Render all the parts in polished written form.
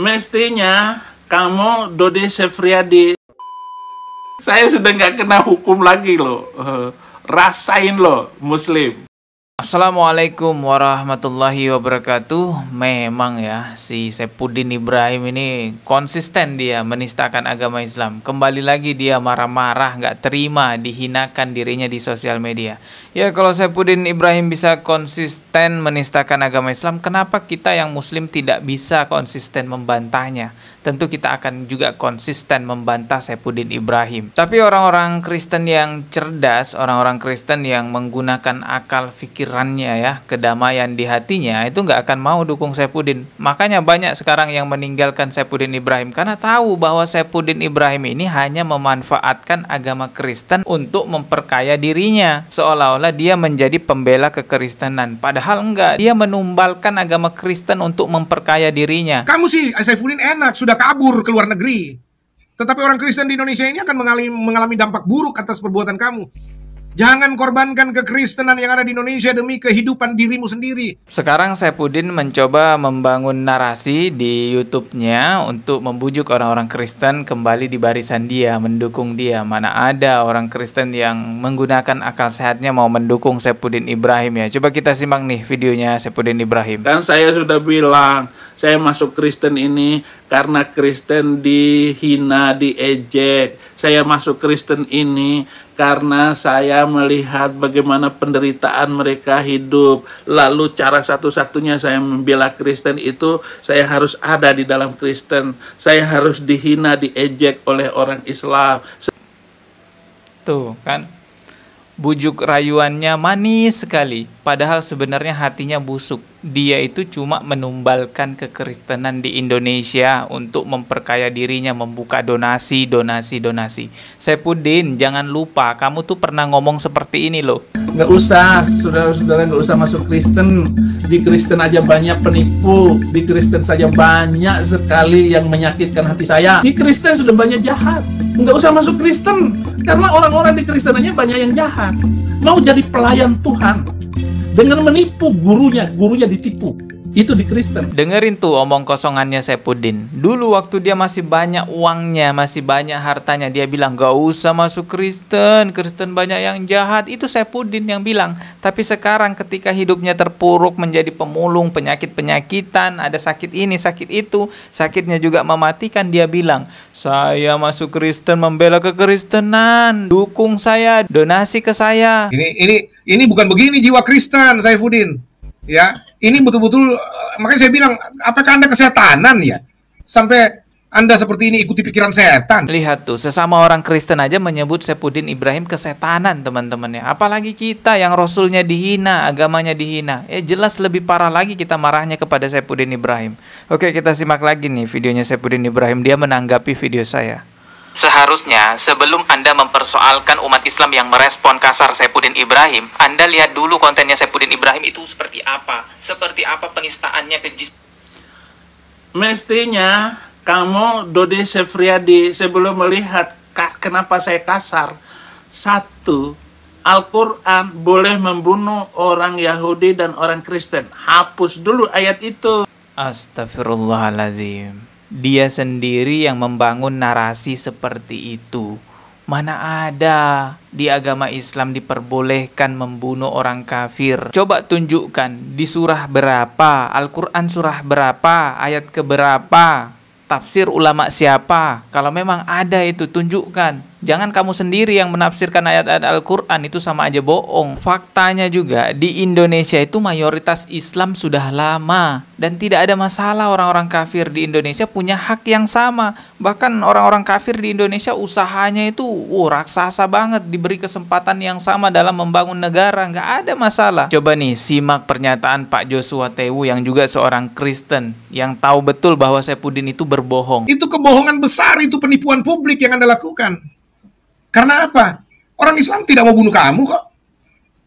Mestinya kamu Dodi Sefriadi. Saya sudah nggak kena hukum lagi loh. Rasain loh, Muslim. Assalamualaikum warahmatullahi wabarakatuh. Memang ya, si Saifuddin Ibrahim ini konsisten dia menistakan agama Islam. Kembali lagi dia marah-marah, nggak terima, dihinakan dirinya di sosial media. Ya, kalau Saifuddin Ibrahim bisa konsisten menistakan agama Islam, kenapa kita yang Muslim tidak bisa konsisten membantahnya? Tentu kita akan juga konsisten membantah Saifuddin Ibrahim. Tapi orang-orang Kristen yang cerdas, orang-orang Kristen yang menggunakan akal pikirannya ya, kedamaian di hatinya, itu nggak akan mau dukung Saifuddin. Makanya banyak sekarang yang meninggalkan Saifuddin Ibrahim karena tahu bahwa Saifuddin Ibrahim ini hanya memanfaatkan agama Kristen untuk memperkaya dirinya. Seolah-olah dia menjadi pembela kekristenan. Padahal enggak, dia menumbalkan agama Kristen untuk memperkaya dirinya. Kamu sih, Saifuddin enak, sudah kabur ke luar negeri. Tetapi orang Kristen di Indonesia ini akan mengalami dampak buruk atas perbuatan kamu. Jangan korbankan kekristenan yang ada di Indonesia demi kehidupan dirimu sendiri. Sekarang Saifuddin mencoba membangun narasi di YouTube-nya untuk membujuk orang-orang Kristen kembali di barisan dia, mendukung dia. Mana ada orang Kristen yang menggunakan akal sehatnya mau mendukung Saifuddin Ibrahim ya. Coba kita simak nih videonya Saifuddin Ibrahim. Kan saya sudah bilang, saya masuk Kristen ini karena Kristen dihina, diejek. Saya masuk Kristen ini karena saya melihat bagaimana penderitaan mereka hidup. Lalu cara satu-satunya saya membela Kristen itu, saya harus ada di dalam Kristen. Saya harus dihina, diejek oleh orang Islam. Tuh kan, bujuk rayuannya manis sekali, padahal sebenarnya hatinya busuk. Dia itu cuma menumbalkan kekristenan di Indonesia untuk memperkaya dirinya, membuka donasi. Saifuddin, jangan lupa, kamu tuh pernah ngomong seperti ini loh. Nggak usah, saudara-saudara, nggak usah masuk Kristen. Di Kristen aja banyak penipu. Di Kristen saja banyak sekali yang menyakitkan hati saya. Di Kristen sudah banyak jahat. Nggak usah masuk Kristen, karena orang-orang di Kristen aja banyak yang jahat. Mau jadi pelayan Tuhan dengan menipu gurunya ditipu. Itu di Kristen. Dengerin tuh omong kosongannya Saifuddin. Dulu waktu dia masih banyak uangnya, masih banyak hartanya, dia bilang gak usah masuk Kristen, Kristen banyak yang jahat. Itu Saifuddin yang bilang. Tapi sekarang ketika hidupnya terpuruk menjadi pemulung, penyakit-penyakitan, ada sakit ini, sakit itu, sakitnya juga mematikan, dia bilang, saya masuk Kristen, membela kekristenan, dukung saya, donasi ke saya. Ini bukan begini jiwa Kristen, Saifuddin. Ya, ini betul-betul, makanya saya bilang, apakah Anda kesetanan ya? Sampai Anda seperti ini ikuti pikiran setan. Lihat tuh, sesama orang Kristen aja menyebut Saifuddin Ibrahim kesetanan, teman-teman ya. Apalagi kita yang Rasulnya dihina, agamanya dihina. Jelas lebih parah lagi kita marahnya kepada Saifuddin Ibrahim. Oke, kita simak lagi nih videonya Saifuddin Ibrahim. Dia menanggapi video saya. Seharusnya sebelum Anda mempersoalkan umat Islam yang merespon kasar Saifuddin Ibrahim, Anda lihat dulu kontennya Saifuddin Ibrahim itu seperti apa. Seperti apa penistaannya keji. Mestinya kamu Dodi Sefriadi sebelum melihat kenapa saya kasar. Satu, Al-Quran boleh membunuh orang Yahudi dan orang Kristen. Hapus dulu ayat itu. Astagfirullahaladzim. Dia sendiri yang membangun narasi seperti itu. Mana ada di agama Islam diperbolehkan membunuh orang kafir. Coba tunjukkan di surah berapa, Al-Quran surah berapa, ayat keberapa, tafsir ulama siapa. Kalau memang ada itu tunjukkan. Jangan kamu sendiri yang menafsirkan ayat-ayat Al-Quran, itu sama aja bohong. Faktanya juga di Indonesia itu mayoritas Islam sudah lama. Dan tidak ada masalah orang-orang kafir di Indonesia punya hak yang sama. Bahkan orang-orang kafir di Indonesia usahanya itu raksasa banget. Diberi kesempatan yang sama dalam membangun negara, nggak ada masalah. Coba nih simak pernyataan Pak Joshua Tewu yang juga seorang Kristen, yang tahu betul bahwa Saifuddin itu berbohong. Itu kebohongan besar, itu penipuan publik yang Anda lakukan. Karena apa? Orang Islam tidak mau bunuh kamu kok.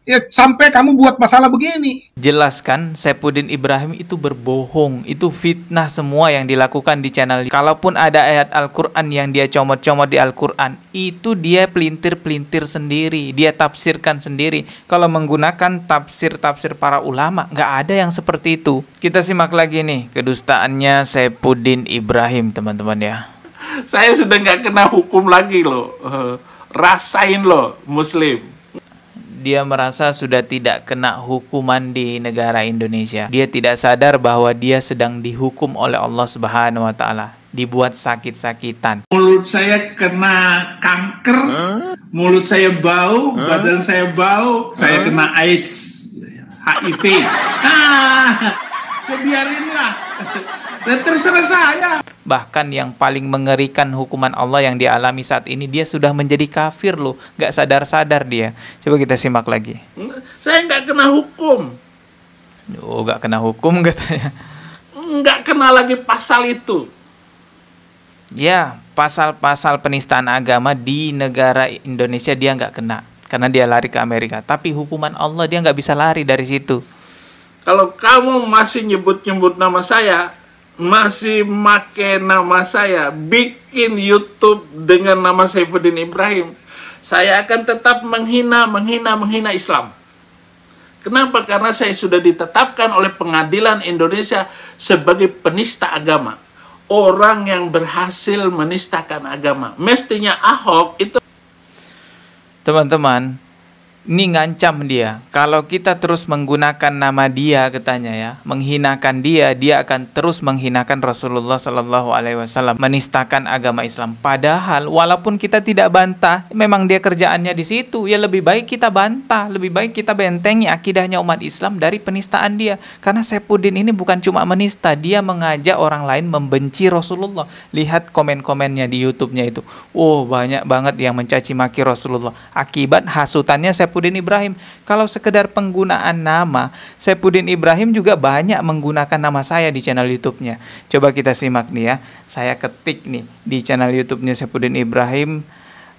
Ya sampai kamu buat masalah begini. Jelaskan Saifuddin Ibrahim itu berbohong, itu fitnah semua yang dilakukan di channel. Kalaupun ada ayat Al-Quran yang dia comot-comot di Al-Quran, itu dia pelintir-pelintir sendiri, dia tafsirkan sendiri. Kalau menggunakan tafsir-tafsir para ulama, nggak ada yang seperti itu. Kita simak lagi nih kedustaannya Saifuddin Ibrahim, teman-teman ya. Saya sudah nggak kena hukum lagi loh. Rasain loh, Muslim. Dia merasa sudah tidak kena hukuman di negara Indonesia. Dia tidak sadar bahwa dia sedang dihukum oleh Allah Subhanahu wa taala, dibuat sakit-sakitan. Mulut saya kena kanker, mulut saya bau, badan saya bau, saya kena AIDS, HIV. Ya biarinlah. Dan terserah saya. Bahkan yang paling mengerikan hukuman Allah yang dialami saat ini, dia sudah menjadi kafir loh. Gak sadar-sadar dia. Coba kita simak lagi. Saya nggak kena hukum. Oh, gak kena hukum katanya. Nggak kena lagi pasal itu. Ya, pasal-pasal penistaan agama di negara Indonesia dia nggak kena. Karena dia lari ke Amerika. Tapi hukuman Allah dia nggak bisa lari dari situ. Kalau kamu masih nyebut-nyebut nama saya, masih make nama saya, bikin YouTube dengan nama Saifuddin Ibrahim, saya akan tetap menghina Islam. Kenapa? Karena saya sudah ditetapkan oleh pengadilan Indonesia sebagai penista agama. Orang yang berhasil menistakan agama. Mestinya Ahok itu... Teman-teman, ini ngancam dia. Kalau kita terus menggunakan nama dia, katanya ya, menghinakan dia akan terus menghinakan Rasulullah Sallallahu Alaihi Wasallam, menistakan agama Islam. Padahal walaupun kita tidak bantah, memang dia kerjaannya di situ. Ya lebih baik kita bantah, lebih baik kita bentengi akidahnya umat Islam dari penistaan dia. Karena Saifuddin ini bukan cuma menista, dia mengajak orang lain membenci Rasulullah. Lihat komen-komennya di YouTube-nya itu. Oh, banyak banget yang mencaci maki Rasulullah. Akibat hasutannya Saifuddin Ibrahim. Kalau sekedar penggunaan nama, Saifuddin Ibrahim juga banyak menggunakan nama saya di channel YouTube-nya. Coba kita simak nih ya. Saya ketik nih di channel YouTube-nya Saifuddin Ibrahim,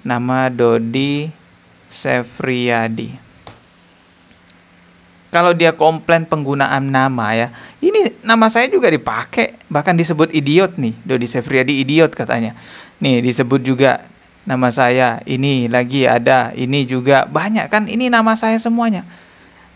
nama Dodi Sefriadi. Kalau dia komplain penggunaan nama ya, ini nama saya juga dipakai, bahkan disebut idiot nih, Dodi Sefriadi idiot katanya. Nih disebut juga nama saya, ini lagi ada, ini juga banyak kan, ini nama saya semuanya.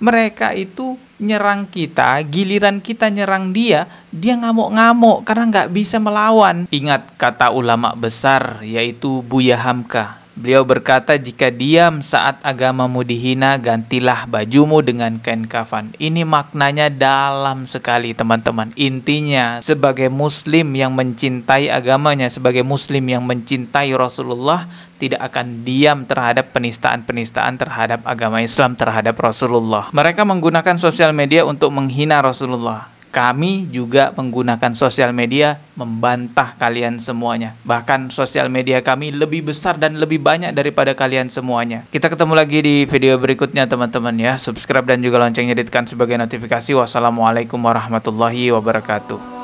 Mereka itu nyerang kita, giliran kita nyerang dia ngamuk-ngamuk karena nggak bisa melawan. Ingat kata ulama besar yaitu Buya Hamka. Beliau berkata, jika diam saat agamamu dihina, gantilah bajumu dengan kain kafan. Ini maknanya dalam sekali teman-teman. Intinya, sebagai muslim yang mencintai agamanya, sebagai muslim yang mencintai Rasulullah, tidak akan diam terhadap penistaan-penistaan terhadap agama Islam, terhadap Rasulullah. Mereka menggunakan sosial media untuk menghina Rasulullah. Kami juga menggunakan sosial media membantah kalian semuanya. Bahkan sosial media kami lebih besar dan lebih banyak daripada kalian semuanya. Kita ketemu lagi di video berikutnya teman-teman ya. Subscribe dan juga loncengnya ditekan sebagai notifikasi. Wassalamualaikum warahmatullahi wabarakatuh.